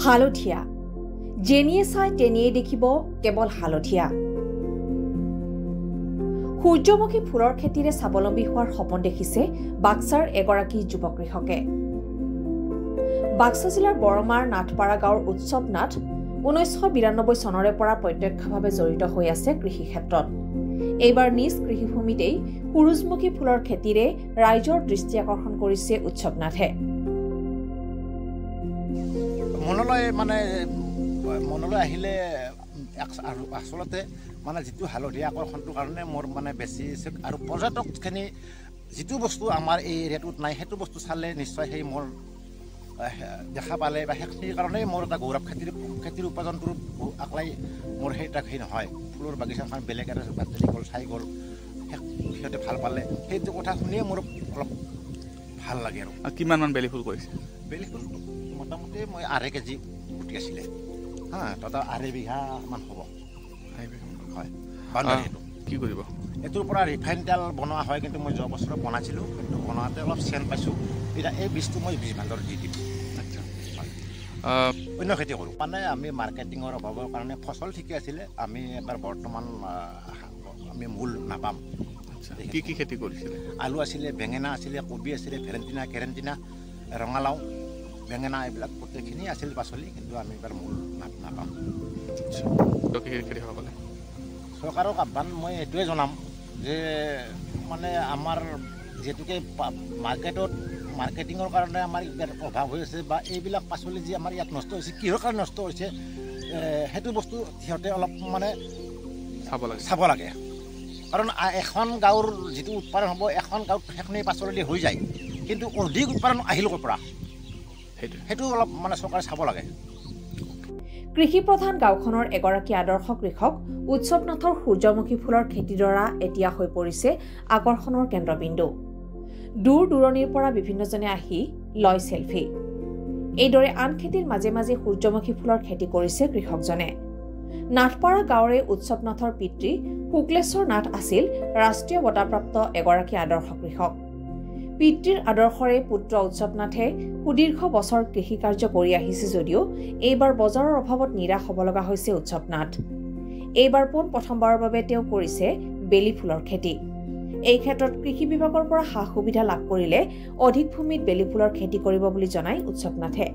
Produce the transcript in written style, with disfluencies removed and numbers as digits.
হালধীয়া যেনিয়ে চাই তেনিয়ে দেখিব কেৱল হালধীয়া সূৰ্যমুখী ফুলৰ খেতিৰে স্বাৱলম্বী হোৱাৰ সপোন দেখিছে বাক্সাৰ এগৰাকী যুৱ কৃষকে বাক্সা জিলাৰ বৰমাৰ নাথপাৰা গাঁৱৰ উৎসৱ নাথ 1992 চনৰে পৰা প্ৰত্যক্ষভাৱে জড়িত হৈ আছে কৃষি ক্ষেত্ৰত এইবাৰ নিজ কৃষিভূমিতেই সূৰুজমুখী ফুলৰ খেতিৰে ৰাইজৰ দৃষ্টি আকৰ্ষণ কৰিছে উৎসৱ নাথে মনলৈ আহিলে আসলতে মানে যেটো হালধীয়া আকৰ্ষণটোৰ কাৰণে মোৰ মানে বেছি আৰু পৰ্যটকখিনি যেটো বস্তু আমাৰ এই এৰিয়াটোত নাই সেইটো বস্তু চালে নিশ্চয় সেই মোৰ দেখা পালে বা সেইখিনিৰ কাৰণে মোৰ এটা গৌৰৱ খেতিৰ উপাৰ্জনটো আকলাই মোৰ সেইটা সেই নহয় ফুলৰ বাগিচাখন বেলেগ এটা বাতৰি গ'ল চাই গ'ল সিহঁতে ভাল পালে সেইটো কথা শুনিয়ে মোৰ অলপ ভাল লাগে আৰু কিমানমান বেলি ফুল কৰিছে বেলি ফুল মোটামুটি মই 2.5 কেজি ফুটি আছিলে তথা 2.5 বিঘা মান হ'ব হয় বাউণ্ডাৰীটো কি কৰিব এটোৰ পৰা ৰিফাইন তেল বনোৱা হয় কিন্তু মই যোৱা বছৰ বনাইছিলোঁ কিন্তু বনাওঁতে অলপ চেন পাইছোঁ এতিয়া এই বীজটো মই বীজ ভাণ্ডাৰত দি দিম অন্য খেতি কৰোঁ মানে আমি মাৰ্কেটিঙৰ অভাৱৰ কাৰণে ফচল ঠিকে আছিলে আমি এবাৰ বৰ্তমান আমি মূল নাপাম কি কি খেতি কৰিছিলে আলু আছিলে বেঙেনা আছিলে কবি আছিলে ভেলেণ্টিনা কেৰেণ্টিনা ৰঙালাও বেঙেনা এইবিলাক গোটেইখিনি আছিল পাচলি কিন্তু আমি এবাৰ মূল নাপাম চৰকাৰক আহ্বান মই এইটোৱে জনাম যে মানে আমাৰ যিহেতুকে মাৰ্কেটিঙৰ কাৰণে আমাৰ ইয়াত অভাৱ হৈ আছে বা এইবিলাক পাচলি যি আমাৰ ইয়াত নষ্ট হৈছে কিহৰ কাৰণে নষ্ট হৈছে সেইটো বস্তু সিহঁতে অলপ মানে চাব লাগে কাৰণ এখন গাঁৱৰ যিটো উৎপাদন হ'ব এখন গাঁৱত সেইখিনি পাচলি হৈ যায় কিন্তু অধিক উৎপাদন আহিল ক'ৰ পৰা সেইটো অলপ মানে চৰকাৰে চাব লাগে কৃষি প্ৰধান গাঁওখনৰ এগৰাকী আদৰ্শ কৃষক উৎসৱ নাথৰ সূৰ্যমুখী ফুলৰ খেতিডৰা এতিয়া হৈ পৰিছে আকৰ্ষণৰ কেন্দ্ৰবিন্দু দূৰ দূৰণিৰ পৰা বিভিন্নজনে আহি লয় সেলফি এইদৰে আন খেতিৰ মাজে মাজে সূৰ্যমুখী ফুলৰ খেতি কৰিছে কৃষকজনে নাথপাৰা গাঁৱৰে উৎসৱ নাথৰ পিতৃ শুক্লেশ্বৰ নাথ আছিল ৰাষ্ট্ৰীয় বঁটাপ্ৰাপ্ত এগৰাকী আদৰ্শ কৃষক পিতৃৰ আদৰ্শৰে পুত্ৰ উৎসৱ নাথে সুদীৰ্ঘ বছৰ কৃষি কাৰ্য কৰি আহিছে যদিও এইবাৰ বজাৰৰ অভাৱত নিৰাশ হ'ব লগা হৈছে উৎসৱ নাথ এইবাৰ প্ৰথমবাৰৰ বাবে তেওঁ কৰিছে বেলি ফুলৰ খেতি এই ক্ষেত্ৰত কৃষি বিভাগৰ পৰা সা সুবিধা লাভ কৰিলে অধিক ভূমিত বেলি ফুলৰ খেতি কৰিব বুলি জনায় উৎসৱ নাথে